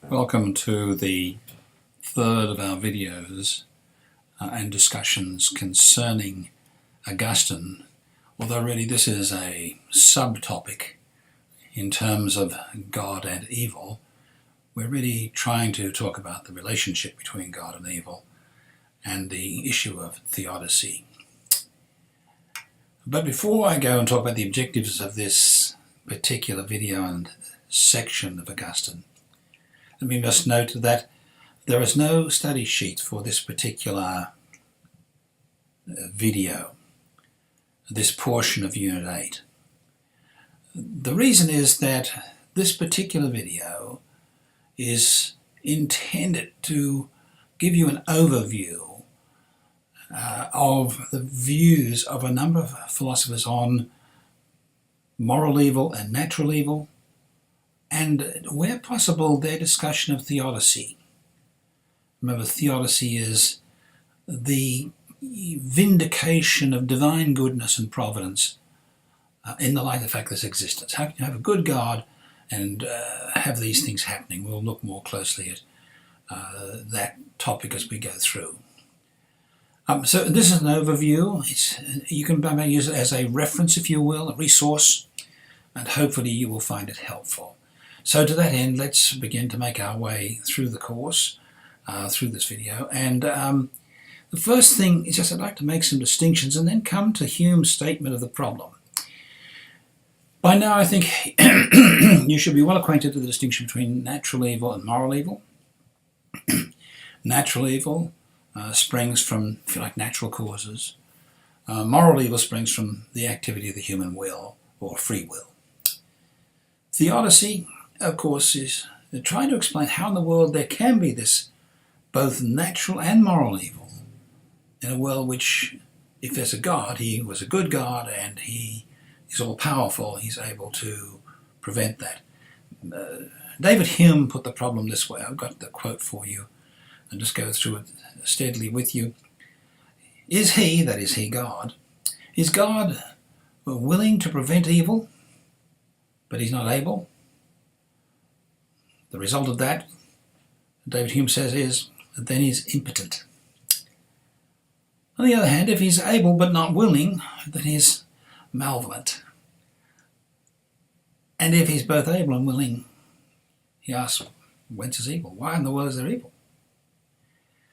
Welcome to the third of our videos and discussions concerning Augustine, although really this is a subtopic in terms of God and evil. We're really trying to talk about the relationship between God and evil and the issue of theodicy. But before I go and talk about the objectives of this particular video and section of Augustine, let me just note that there is no study sheet for this particular video, this portion of Unit 8. The reason is that this particular video is intended to give you an overview of the views of a number of philosophers on moral evil and natural evil, and where possible their discussion of theodicy. Remember, theodicy is the vindication of divine goodness and providence in the light of the fact there's existence. How can you have a good God and have these things happening? We'll look more closely at that topic as we go through. So this is an overview. You can use it as a reference, if you will, a resource, and hopefully you will find it helpful. So to that end, let's begin to make our way through the course, through this video. And the first thing is just I'd like to make some distinctions and then come to Hume's statement of the problem. By now I think you should be well acquainted with the distinction between natural evil and moral evil. Natural evil springs from, if you like, natural causes. Moral evil springs from the activity of the human will, or free will. Theodicy, of course, is trying to explain how in the world there can be this both natural and moral evil in a world which, if there's a God, he was a good God and he is all-powerful, he's able to prevent that. David Hume put the problem this way. I've got the quote for you and just go through it steadily with you. Is he, that is he, God, is God willing to prevent evil, but he's not able? The result of that, David Hume says, is that then he's impotent. On the other hand, if he's able but not willing, then he's malevolent. And if he's both able and willing, he asks, whence is evil? Why in the world is there evil?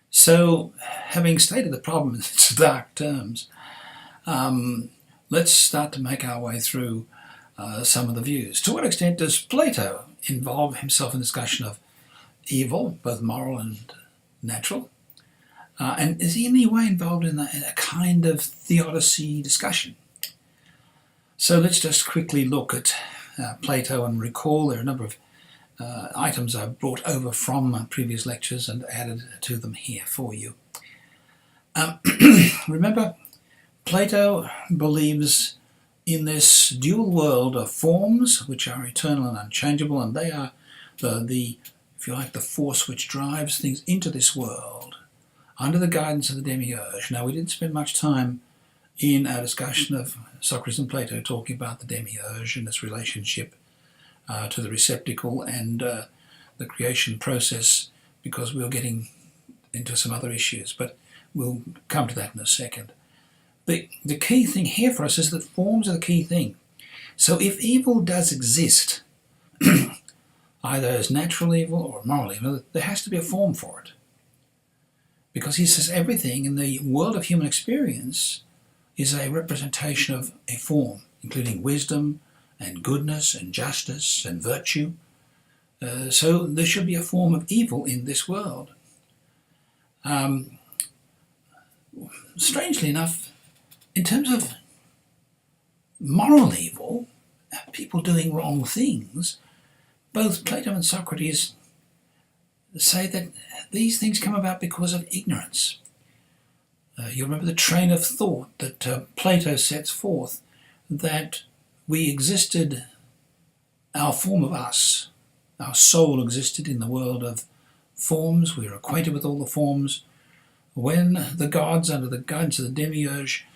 So, having stated the problem in its dark terms, let's start to make our way through some of the views. To what extent does Plato involve himself in discussion of evil, both moral and natural? And is he in any way involved in a kind of theodicy discussion? So let's just quickly look at Plato and recall there are a number of items I've brought over from previous lectures and added to them here for you. Remember, Plato believes in this dual world of forms which are eternal and unchangeable, and they are the if you like, the force which drives things into this world under the guidance of the demiurge. Now, we didn't spend much time in our discussion of Socrates and Plato talking about the demiurge and its relationship to the receptacle and the creation process, because we're getting into some other issues, but we'll come to that in a second. The key thing here for us is that forms are the key thing. So if evil does exist, either as natural evil or moral evil, there has to be a form for it. Because he says everything in the world of human experience is a representation of a form, including wisdom and goodness and justice and virtue. So there should be a form of evil in this world. Strangely enough, in terms of moral evil, people doing wrong things, both Plato and Socrates say that these things come about because of ignorance. You remember the train of thought that Plato sets forth, that we existed, our form of us, our soul existed in the world of forms. We are acquainted with all the forms. When the gods, under the guidance of the demiurge,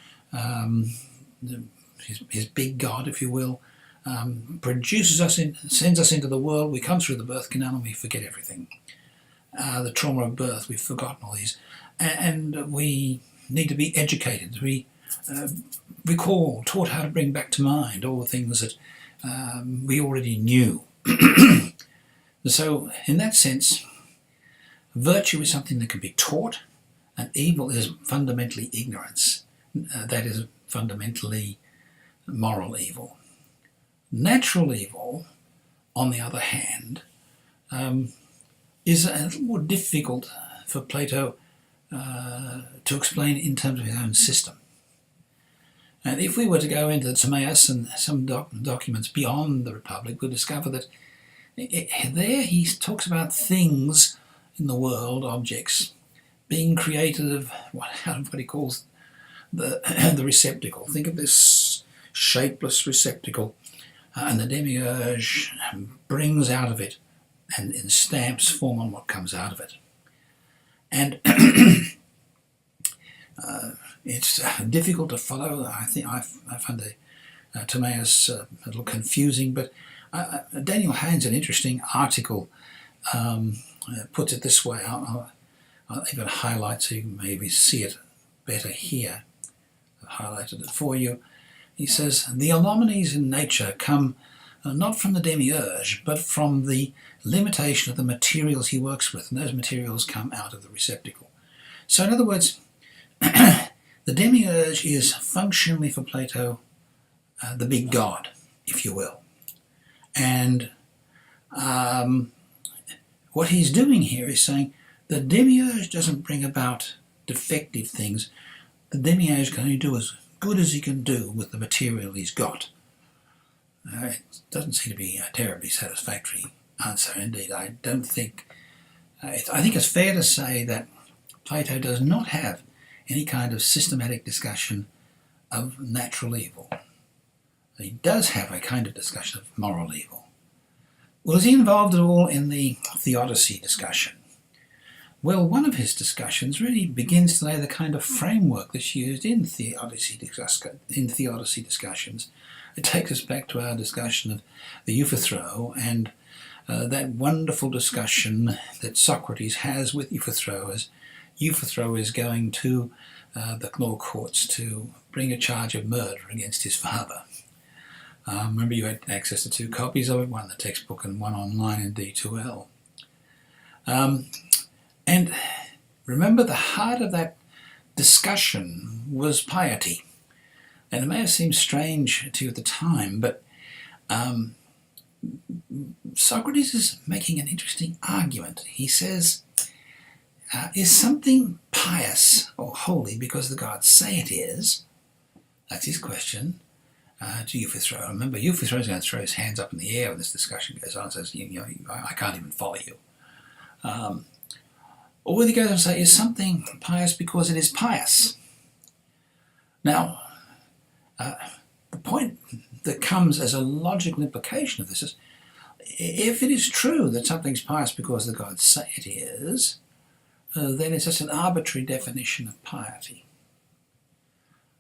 his big god, if you will, produces us sends us into the world. We come through the birth canal and we forget everything. The trauma of birth, we've forgotten all these, and we need to be educated. We recall, taught how to bring back to mind all the things that we already knew. So, in that sense, virtue is something that can be taught, and evil is fundamentally ignorance. That is fundamentally moral evil. Natural evil, on the other hand, is a little more difficult for Plato to explain in terms of his own system. And if we were to go into the Timaeus and some documents beyond the Republic, we'll discover that there he talks about things in the world, objects, being created of what he calls the receptacle. Think of this shapeless receptacle, and the demiurge brings out of it and stamps form on what comes out of it. And it's difficult to follow. I think I find the Timaeus a little confusing, but Daniel Haynes, an interesting article, puts it this way. I'll even highlight so you can maybe see it better here. I've highlighted it for you. He says, the anomalies in nature come not from the demiurge, but from the limitation of the materials he works with, and those materials come out of the receptacle. So in other words, the demiurge is functionally for Plato the big god, if you will. And what he's doing here is saying the demiurge doesn't bring about defective things. The demiurge can only do as good as he can do with the material he's got. It doesn't seem to be a terribly satisfactory answer. Indeed, I don't think... I think it's fair to say that Plato does not have any kind of systematic discussion of natural evil. He does have a kind of discussion of moral evil. Well, is he involved at all in the theodicy discussion? Well, one of his discussions really begins to lay the kind of framework that's used in theodicy discussions. It takes us back to our discussion of the Euphythro and that wonderful discussion that Socrates has with Euphythro as Euphythro is going to the law courts to bring a charge of murder against his father. Remember, you had access to 2 copies of it, one in the textbook and one online in D2L. And remember, the heart of that discussion was piety. And it may have seemed strange to you at the time, but Socrates is making an interesting argument. He says, is something pious or holy because the gods say it is? That's his question to Euphythro. Remember, Euphythro is going to throw his hands up in the air when this discussion goes on and says, I can't even follow you. Or whether he goes and say, is something pious because it is pious? Now, the point that comes as a logical implication of this is, if it is true that something's pious because the gods say it is, then it's just an arbitrary definition of piety.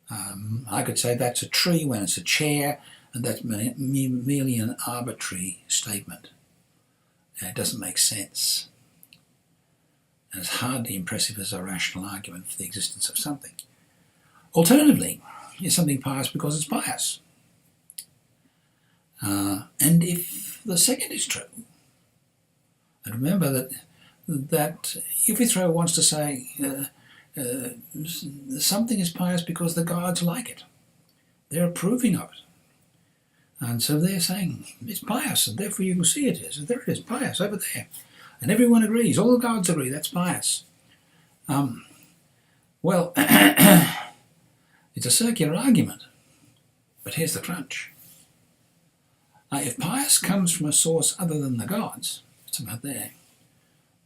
I could say that's a tree when it's a chair, and that's merely an arbitrary statement. And it doesn't make sense. And it's hardly impressive as a rational argument for the existence of something. Alternatively, is something pious because it's pious? And if the second is true, and remember that Euphythro wants to say something is pious because the gods like it. They're approving of it. And so they're saying it's pious, and therefore you can see it is. And there it is, pious, over there. And everyone agrees, all the gods agree, that's pious. Well, it's a circular argument, but here's the crunch. If pious comes from a source other than the gods, it's about there,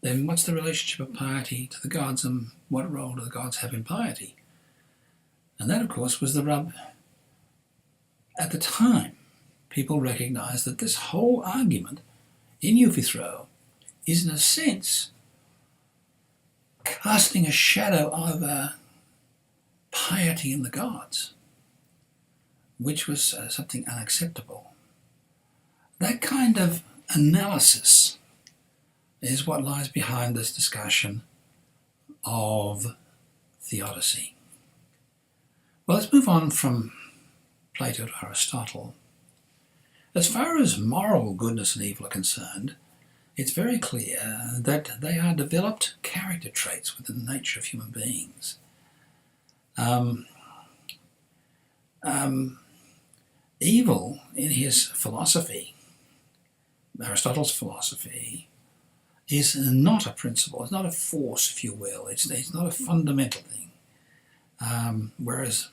then what's the relationship of piety to the gods, and what role do the gods have in piety? And that, of course, was the rub. At the time, people recognized that this whole argument in Euphythro is, in a sense, casting a shadow over piety in the gods, which was something unacceptable. That kind of analysis is what lies behind this discussion of theodicy. Well, let's move on from Plato to Aristotle. As far as moral goodness and evil are concerned, it's very clear that they are developed character traits within the nature of human beings. Evil, in his philosophy, Aristotle's philosophy, is not a principle. It's not a force, if you will. It's not a fundamental thing, whereas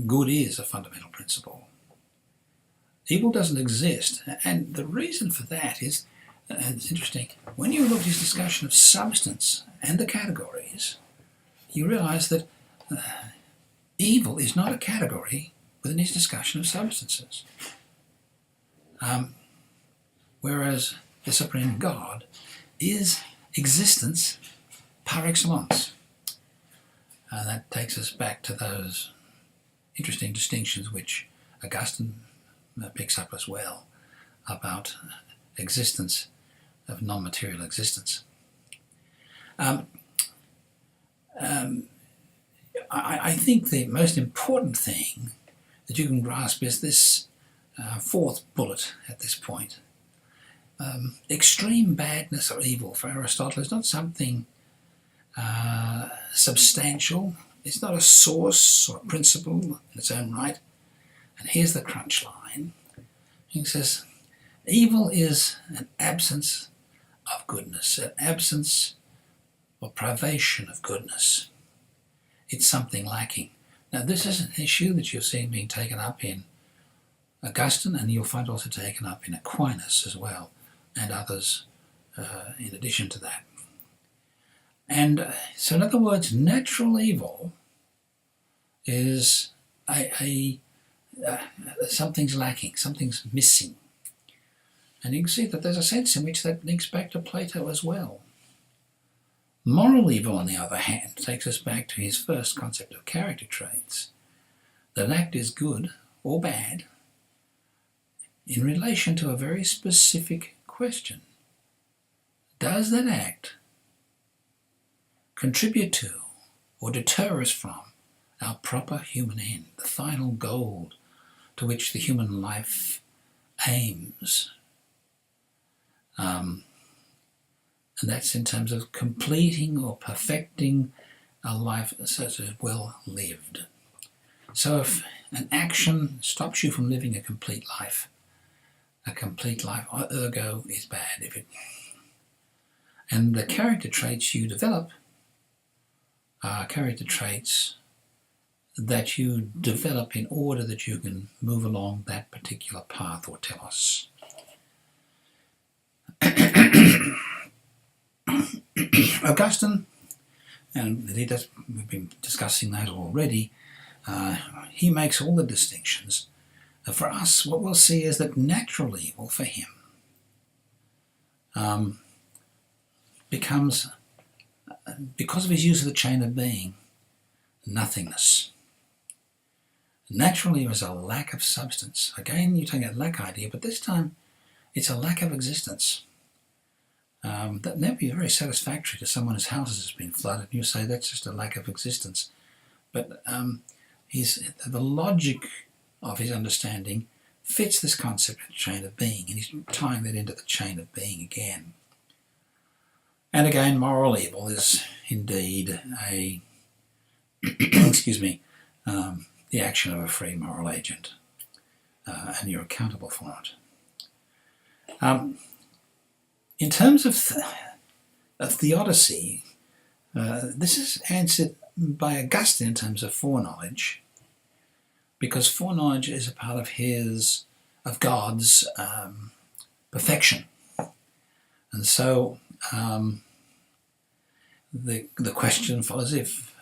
good is a fundamental principle. Evil doesn't exist, and the reason for that is, and it's interesting, when you look at his discussion of substance and the categories, you realize that evil is not a category within his discussion of substances. Whereas the Supreme God is existence par excellence. That takes us back to those interesting distinctions which Augustine picks up as well about existence of non-material existence. I think the most important thing that you can grasp is this fourth bullet at this point. Extreme badness or evil for Aristotle is not something substantial. It's not a source or a principle in its own right. And here's the crunch line. He says, evil is an absence of goodness, an absence or privation of goodness. It's something lacking. Now, this is an issue that you'll see being taken up in Augustine, and you'll find also taken up in Aquinas as well, and others in addition to that. And so, in other words, natural evil is something's lacking, something's missing. And you can see that there's a sense in which that links back to Plato as well. Moral evil, on the other hand, takes us back to his first concept of character traits. That an act is good or bad in relation to a very specific question. Does that act contribute to or deter us from our proper human end, the final goal to which the human life aims? And that's in terms of completing or perfecting a life such as well lived. So if an action stops you from living a complete life ergo is bad. And the character traits you develop are character traits that you develop in order that you can move along that particular path or telos. Augustine, and we've been discussing that already, he makes all the distinctions. For us, what we'll see is that natural evil for him becomes, because of his use of the chain of being, nothingness. Natural evil is a lack of substance. Again, you take that lack idea, but this time it's a lack of existence. That may be very satisfactory to someone whose house has been flooded. You say that's just a lack of existence. But the logic of his understanding fits this concept of the chain of being, and he's tying that into the chain of being again. And again, moral evil is indeed the action of a free moral agent, and you're accountable for it. In terms of theodicy, this is answered by Augustine in terms of foreknowledge, because foreknowledge is a part of God's perfection. And so the question follows, if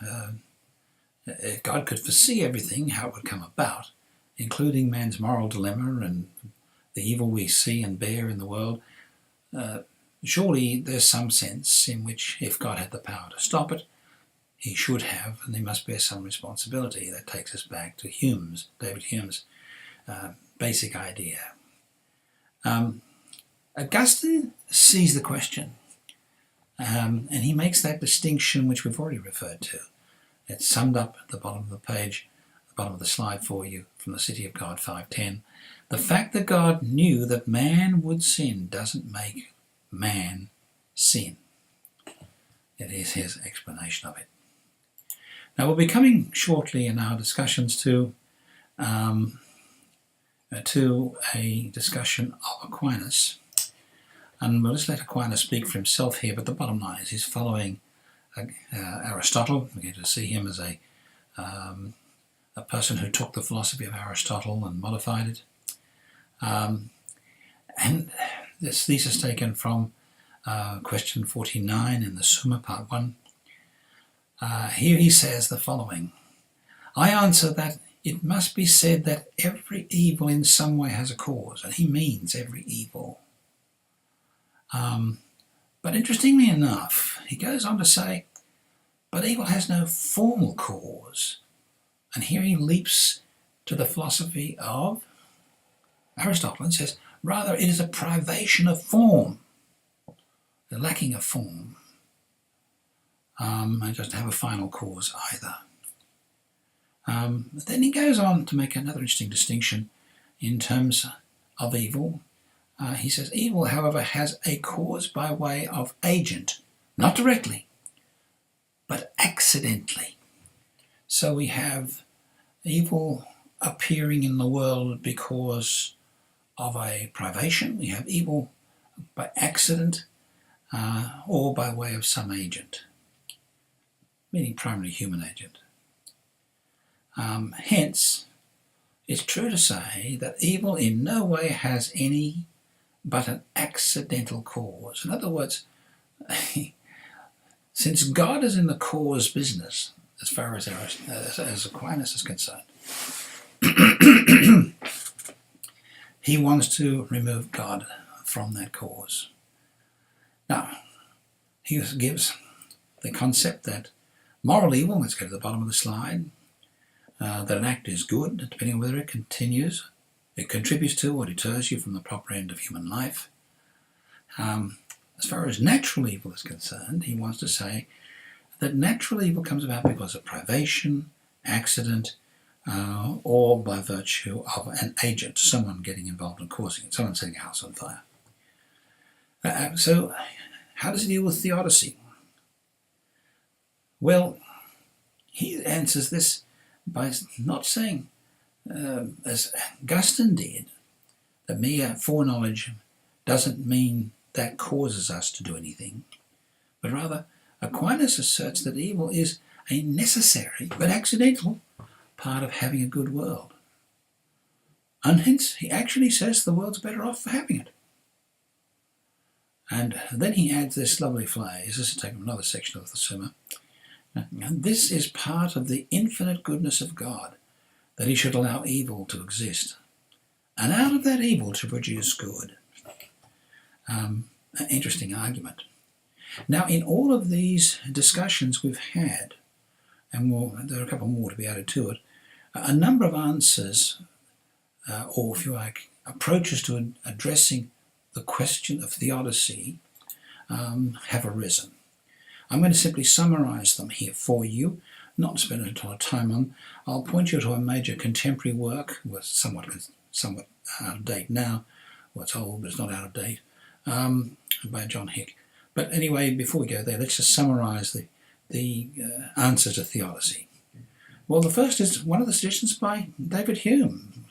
God could foresee everything, how it would come about, including man's moral dilemma and the evil we see and bear in the world, surely there's some sense in which if God had the power to stop it, he should have, and he must bear some responsibility. That takes us back to David Hume's basic idea. Augustine sees the question, and he makes that distinction which we've already referred to. It's summed up at the bottom of the page, the bottom of the slide for you from the City of God 5:10. The fact that God knew that man would sin doesn't make man sin. It is his explanation of it. Now we'll be coming shortly in our discussions to a discussion of Aquinas. And we'll just let Aquinas speak for himself here, but the bottom line is he's following Aristotle. We're going to see him as a person who took the philosophy of Aristotle and modified it. And this thesis is taken from question 49 in the Summa, part 1. Here he says the following: I answer that it must be said that every evil in some way has a cause, and he means every evil. But interestingly enough, he goes on to say, but evil has no formal cause. And here he leaps to the philosophy of Aristotle and says, rather it is a privation of form, the lacking of form. It doesn't have a final cause either. Then he goes on to make another interesting distinction in terms of evil. He says, evil, however, has a cause by way of agent, not directly, but accidentally. So we have evil appearing in the world because of a privation. We have evil by accident or by way of some agent, meaning primarily human agent. Hence, it's true to say that evil in no way has any but an accidental cause. In other words, since God is in the cause business, as far as Aquinas is concerned, he wants to remove God from that cause. Now, he gives the concept that moral evil, let's go to the bottom of the slide, that an act is good, depending on whether it contributes to or deters you from the proper end of human life. As far as natural evil is concerned, he wants to say that natural evil comes about because of privation, accident, or by virtue of an agent, someone getting involved and causing it, someone setting a house on fire. So how does he deal with theodicy? Well, he answers this by not saying, as Augustine did, that mere foreknowledge doesn't mean that causes us to do anything, but rather Aquinas asserts that evil is a necessary but accidental part of having a good world. And hence he actually says the world's better off for having it. And then he adds this lovely phrase, this is taken from another section of the Summa, and this is part of the infinite goodness of God, that he should allow evil to exist, and out of that evil to produce good. An interesting argument. Now, in all of these discussions we've had, and there are a couple more to be added to it, a number of answers, or if you like, approaches to addressing the question of theodicy have arisen. I'm going to simply summarize them here for you, not spend a lot of time on. I'll point you to a major contemporary work, somewhat out of date now. Well, it's old, but it's not out of date, by John Hick. But anyway, before we go there, let's just summarize the answer to theodicy. Well, the first is one of the suggestions by David Hume.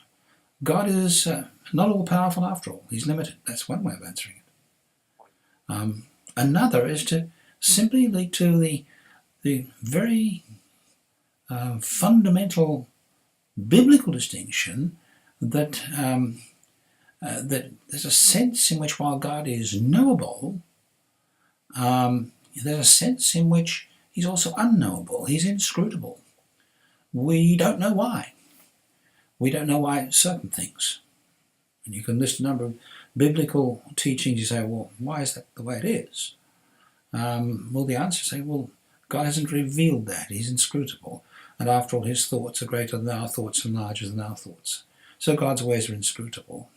God is not all-powerful after all. He's limited. That's one way of answering it. Another is to simply lead to the very fundamental biblical distinction that that there's a sense in which while God is knowable, there's a sense in which he's also unknowable. He's inscrutable. We don't know why. We don't know why certain things. And you can list a number of biblical teachings. You say, well, why is that the way it is? Well, the answer is, say, well, God hasn't revealed that. He's inscrutable. And after all, his thoughts are greater than our thoughts and larger than our thoughts. So God's ways are inscrutable.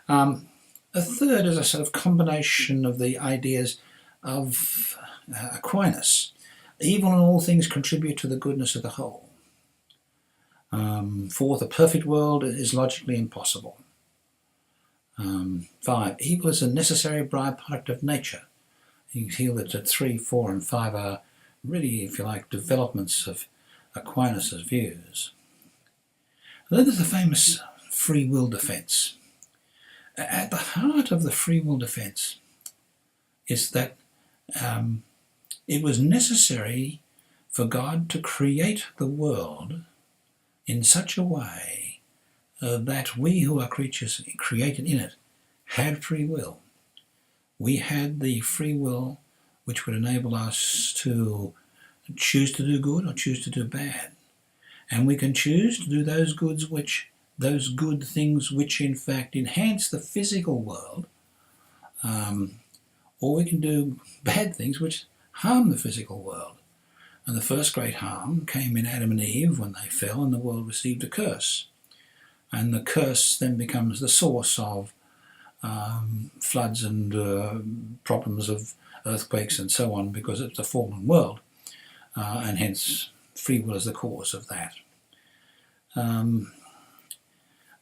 A third is a sort of combination of the ideas of Aquinas. Evil in all things contribute to the goodness of the whole. Fourth, a perfect world is logically impossible. 5, evil is a necessary byproduct of nature. You can feel that 3, 4 and 5 are really, if you like, developments of Aquinas' views. And then there's the famous free will defence. At the heart of the free will defence is that it was necessary for God to create the world in such a way that we who are creatures created in it had free will. We had the free will which would enable us to choose to do good or choose to do bad. And we can choose to do those good things which in fact enhance the physical world, or we can do bad things which harm the physical world. And the first great harm came in Adam and Eve when they fell and the world received a curse. And the curse then becomes the source of floods and problems of earthquakes and so on, because it's a fallen world, and hence free will is the cause of that.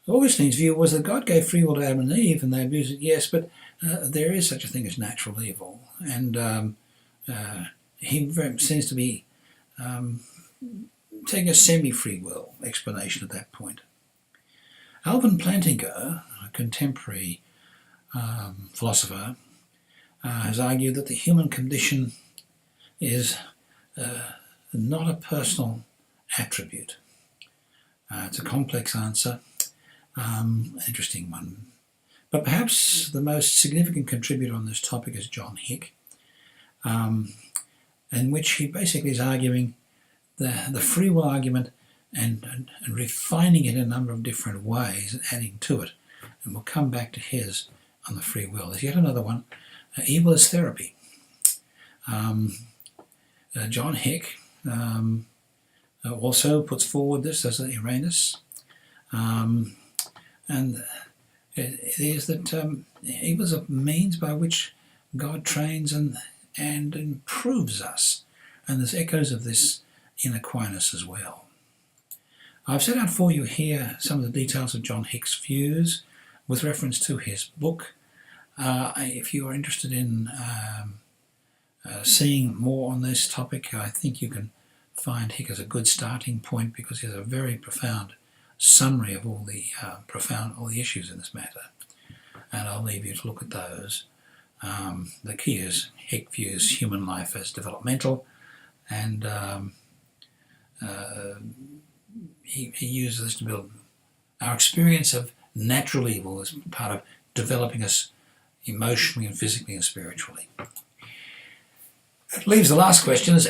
Augustine's view was that God gave free will to Adam and Eve and they abused it, yes, but there is such a thing as natural evil, and he seems to be taking a semi-free will explanation at that point. Alvin Plantinga, a contemporary philosopher, has argued that the human condition is not a personal attribute. It's a complex answer, interesting one. But perhaps the most significant contributor on this topic is John Hick, in which he basically is arguing the free will argument and refining it in a number of different ways and adding to it. And we'll come back to his on the free will. There's yet another one, evil is therapy. John Hick also puts forward this as an Uranus, and it is that evil is a means by which God trains and improves us, and there's echoes of this in Aquinas as well. I've set out for you here some of the details of John Hick's views with reference to his book. If you are interested in seeing more on this topic, I think you can find Hick as a good starting point, because he has a very profound summary of all the issues in this matter, and I'll leave you to look at those. The key is Hick views human life as developmental, and he uses this to build our experience of natural evil as part of developing us emotionally and physically and spiritually. That leaves the last question is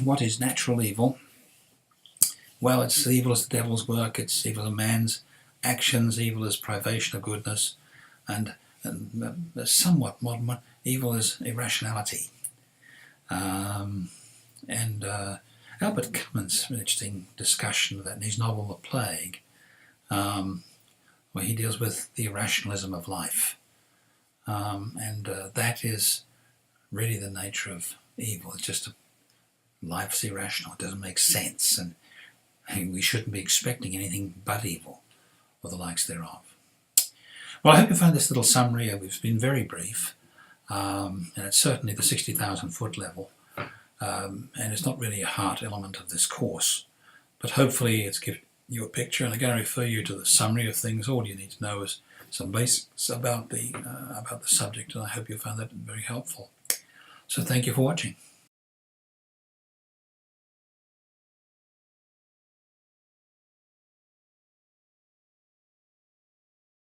what is natural evil? Well, it's evil as the devil's work, it's evil as man's actions, evil as privation of goodness, and the somewhat modern one, evil is irrationality. Albert Camus had an interesting discussion of that in his novel The Plague, where he deals with the irrationalism of life. That is really the nature of evil. It's just life's irrational. It doesn't make sense, and we shouldn't be expecting anything but evil or the likes thereof. Well, I hope you found this little summary. It's been very brief, and it's certainly the 60,000 foot level, and it's not really a heart element of this course, but hopefully it's given you a picture, and I'm going to refer you to the summary of things. All you need to know is some basics about the subject, and I hope you found that very helpful. So thank you for watching.